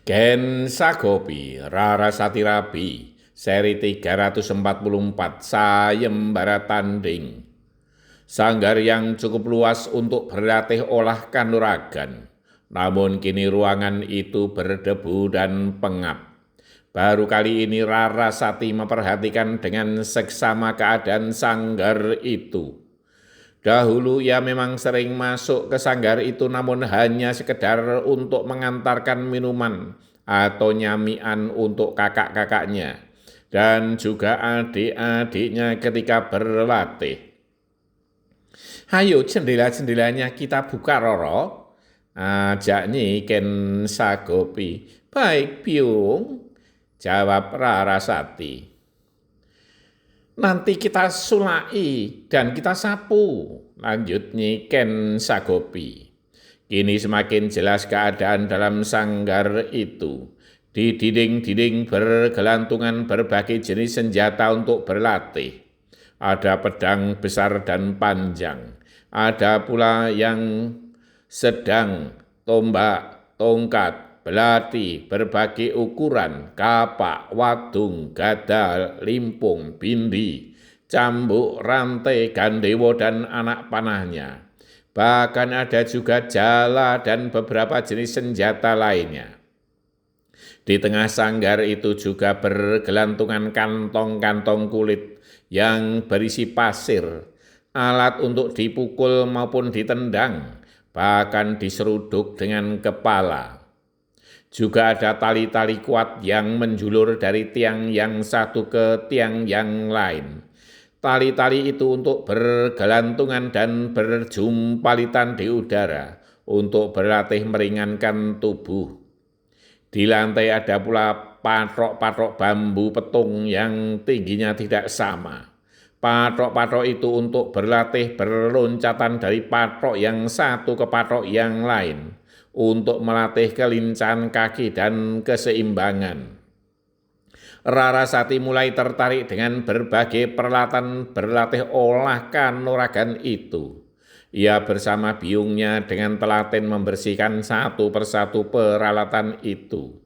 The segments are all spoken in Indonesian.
Gen Sagopi Rarasati Rabi seri 344 Sayembara Tanding. Sanggar yang cukup luas untuk berlatih olah kanuragan, namun kini ruangan itu berdebu dan pengap. Baru kali ini Rarasati memperhatikan dengan seksama keadaan sanggar itu. Dahulu ia memang sering masuk ke sanggar itu namun hanya sekedar untuk mengantarkan minuman atau nyamian untuk kakak-kakaknya dan juga adik-adiknya ketika berlatih. Hayo jendela-jendelanya kita buka Roro, ajak Ken Sagopi. Baik Biung, jawab Rarasati. Nanti kita sulai dan kita sapu, lanjut Ken Sagopi. Kini semakin jelas keadaan dalam sanggar itu. Di dinding-dinding bergelantungan berbagai jenis senjata untuk berlatih. Ada pedang besar dan panjang. Ada pula yang sedang, tombak, tongkat, belati, berbagai ukuran, kapak, wadung, gada, limpung, bindi, cambuk, rantai, gandewo, dan anak panahnya. Bahkan ada juga jala dan beberapa jenis senjata lainnya. Di tengah sanggar itu juga bergelantungan kantong-kantong kulit yang berisi pasir, alat untuk dipukul maupun ditendang, bahkan diseruduk dengan kepala. Juga ada tali-tali kuat yang menjulur dari tiang yang satu ke tiang yang lain. Tali-tali itu untuk bergelantungan dan berjumpalitan di udara untuk berlatih meringankan tubuh. Di lantai ada pula patrok-patrok bambu petung yang tingginya tidak sama. Patrok-patrok itu untuk berlatih berloncatan dari patrok yang satu ke patrok yang lain, untuk melatih kelincahan kaki dan keseimbangan. Rarasati mulai tertarik dengan berbagai peralatan berlatih olah kanuragan itu. Ia bersama biungnya dengan telaten membersihkan satu persatu peralatan itu.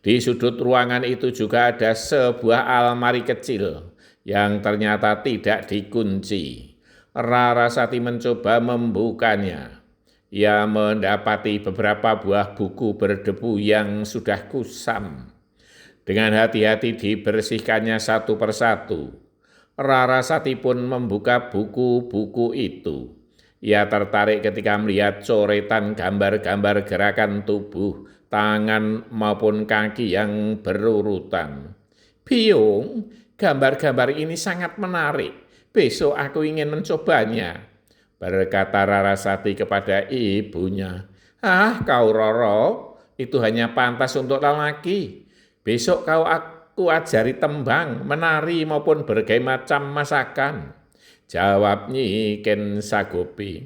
Di sudut ruangan itu juga ada sebuah almari kecil yang ternyata tidak dikunci. Rarasati mencoba membukanya. Ia mendapati beberapa buah buku berdebu yang sudah kusam. Dengan hati-hati dibersihkannya satu persatu. Rarasati pun membuka buku-buku itu. Ia tertarik ketika melihat coretan gambar-gambar gerakan tubuh, tangan maupun kaki yang berurutan. Biung, gambar-gambar ini sangat menarik. Besok aku ingin mencobanya, berkata Rarasati kepada ibunya. Ah, kau Roro, itu hanya pantas untuk lelaki. Besok aku ajari tembang, menari maupun berbagai macam masakan, jawab Nyi Ken Sagopi.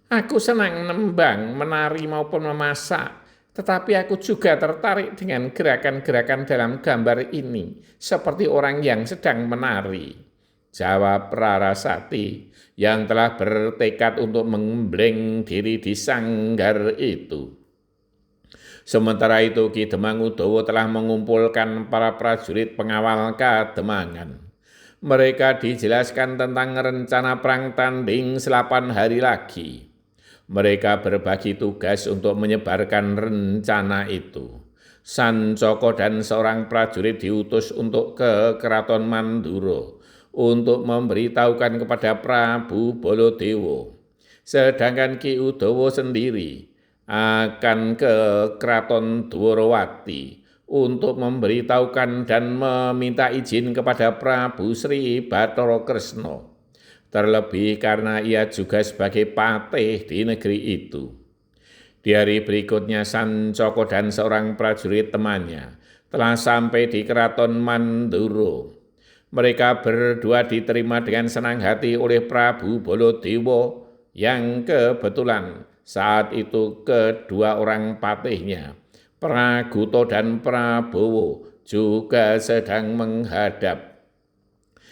Aku senang nembang, menari maupun memasak, tetapi aku juga tertarik dengan gerakan-gerakan dalam gambar ini, seperti orang yang sedang menari, jawab Rarasati yang telah bertekad untuk mengembleng diri di sanggar itu. Sementara itu Ki Demang Udawa telah mengumpulkan para prajurit pengawal Kademangan. Mereka dijelaskan tentang rencana perang tanding 8 hari lagi. Mereka berbagi tugas untuk menyebarkan rencana itu. Sancoko dan seorang prajurit diutus untuk ke Keraton Mandura untuk memberitahukan kepada Prabu Baladewa. Sedangkan Ki Udawa sendiri akan ke Keraton Dwarawati untuk memberitahukan dan meminta izin kepada Prabu Sri Bathara Kresna, terlebih karena ia juga sebagai patih di negeri itu. Di hari berikutnya Sancoko dan seorang prajurit temannya telah sampai di Keraton Mandura. Mereka berdua diterima dengan senang hati oleh Prabu Baladewa yang kebetulan saat itu kedua orang patihnya, Praguta dan Prabowo, juga sedang menghadap.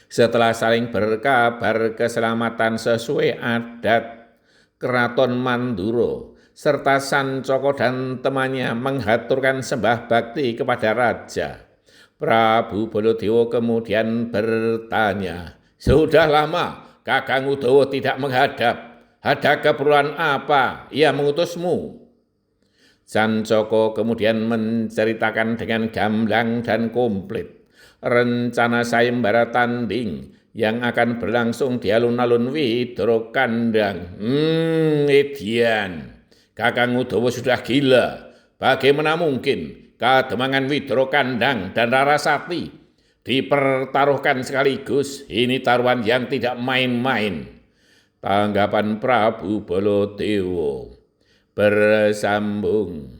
Setelah saling berkabar keselamatan sesuai adat Keraton Mandura, serta Sancoko dan temannya menghaturkan sembah bakti kepada raja. Prabu Baladewa kemudian bertanya, "Sudah lama Kakang Udawa tidak menghadap. Ada keperluan apa ia mengutusmu?" Sancoko kemudian menceritakan dengan gamblang dan komplit rencana sayembara tanding yang akan berlangsung di alun-alun Widoro Kandang. Edian, Kakang Udawa sudah gila. Bagaimana mungkin Kademangan Widoro Kandang dan Rarasati dipertaruhkan sekaligus? Ini taruhan yang tidak main-main. Tanggapan Prabu Baladewa bersambung.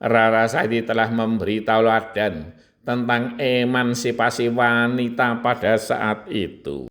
Rarasati telah memberi tauladan tentang emansipasi wanita pada saat itu.